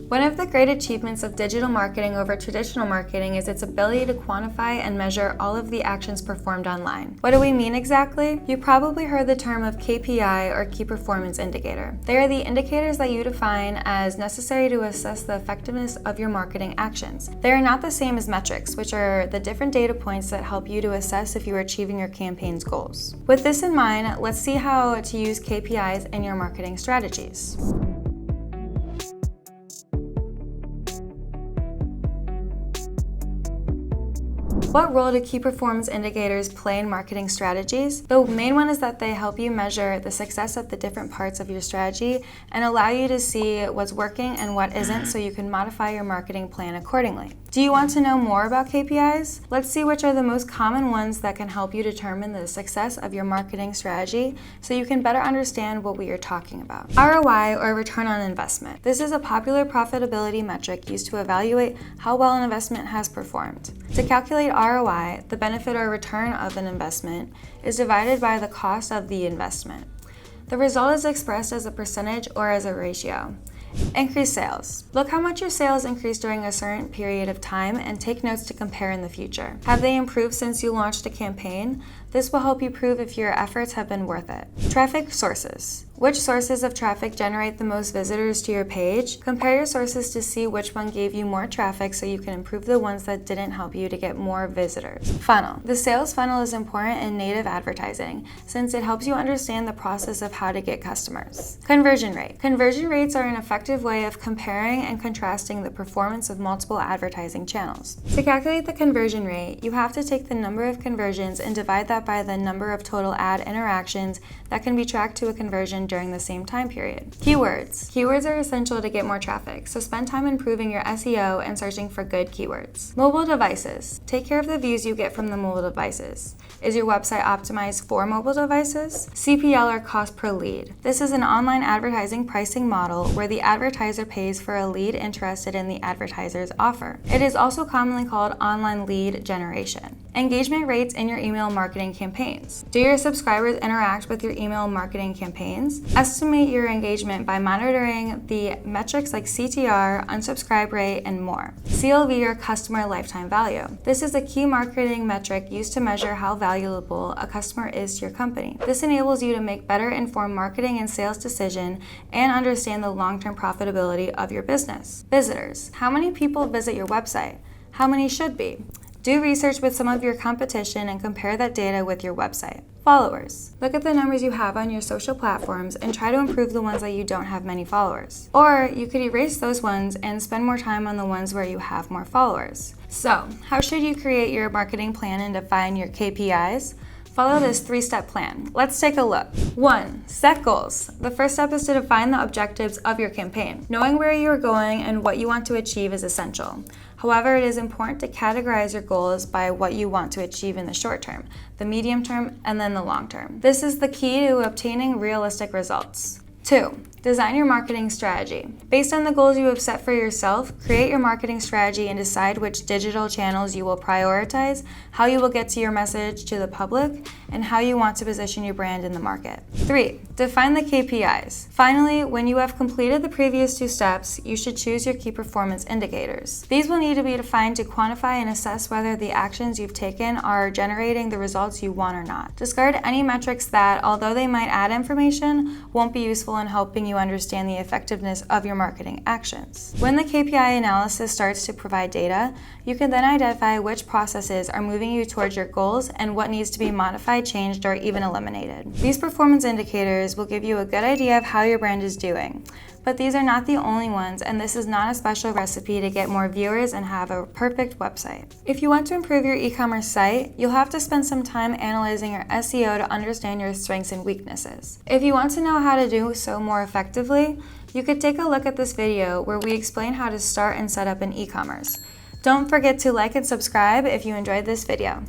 One of the great achievements of digital marketing over traditional marketing is its ability to quantify and measure all of the actions performed online. What do we mean exactly? You probably heard the term of KPI or Key Performance Indicator. They are the indicators that you define as necessary to assess the effectiveness of your marketing actions. They are not the same as metrics, which are the different data points that help you to assess if you are achieving your campaign's goals. With this in mind, let's see how to use KPIs in your marketing strategies. What role do key performance indicators play in marketing strategies? The main one is that they help you measure the success of the different parts of your strategy and allow you to see what's working and what isn't so you can modify your marketing plan accordingly. Do you want to know more about KPIs? Let's see which are the most common ones that can help you determine the success of your marketing strategy so you can better understand what we are talking about. ROI, or return on investment. This is a popular profitability metric used to evaluate how well an investment has performed. To calculate ROI, the benefit or return of an investment, is divided by the cost of the investment. The result is expressed as a percentage or as a ratio. Increase sales. Look how much your sales increased during a certain period of time and take notes to compare in the future. Have they improved since you launched a campaign? This will help you prove if your efforts have been worth it. Traffic sources. Which sources of traffic generate the most visitors to your page? Compare your sources to see which one gave you more traffic so you can improve the ones that didn't help you to get more visitors. Funnel. The sales funnel is important in native advertising since it helps you understand the process of how to get customers. Conversion rate. Conversion rates are an effective way of comparing and contrasting the performance of multiple advertising channels. To calculate the conversion rate, you have to take the number of conversions and divide that by the number of total ad interactions that can be tracked to a conversion during the same time period. Keywords. Keywords are essential to get more traffic, so spend time improving your SEO and searching for good keywords. Mobile devices. Take care of the views you get from the mobile devices. Is your website optimized for mobile devices? CPL, or cost per lead. This is an online advertising pricing model where the advertiser pays for a lead interested in the advertiser's offer. It is also commonly called online lead generation. Engagement rates in your email marketing campaigns. Do your subscribers interact with your email marketing campaigns? Estimate your engagement by monitoring the metrics like CTR, unsubscribe rate, and more. CLV, or customer lifetime value. This is a key marketing metric used to measure how valuable a customer is to your company. This enables you to make better informed marketing and sales decisions and understand the long-term profitability of your business. Visitors. How many people visit your website? How many should be? Do research with some of your competition and compare that data with your website. Followers. Look at the numbers you have on your social platforms and try to improve the ones that you don't have many followers. Or you could erase those ones and spend more time on the ones where you have more followers. So, how should you create your marketing plan and define your KPIs? Follow this 3-step plan. Let's take a look. 1. Set goals. The first step is to define the objectives of your campaign. Knowing where you are going and what you want to achieve is essential. However, it is important to categorize your goals by what you want to achieve in the short term, the medium term, and then the long term. This is the key to obtaining realistic results. 2. Design your marketing strategy. Based on the goals you have set for yourself, create your marketing strategy and decide which digital channels you will prioritize, how you will get to your message to the public, and how you want to position your brand in the market. 3. Define the KPIs. Finally, when you have completed the previous 2 steps, you should choose your key performance indicators. These will need to be defined to quantify and assess whether the actions you've taken are generating the results you want or not. Discard any metrics that, although they might add information, won't be useful in helping you understand the effectiveness of your marketing actions. When the KPI analysis starts to provide data, you can then identify which processes are moving you towards your goals and what needs to be modified, changed, or even eliminated. These performance indicators will give you a good idea of how your brand is doing. But these are not the only ones, and this is not a special recipe to get more viewers and have a perfect website. If you want to improve your e-commerce site, you'll have to spend some time analyzing your SEO to understand your strengths and weaknesses. If you want to know how to do so more effectively, you could take a look at this video where we explain how to start and set up an e-commerce. Don't forget to like and subscribe if you enjoyed this video.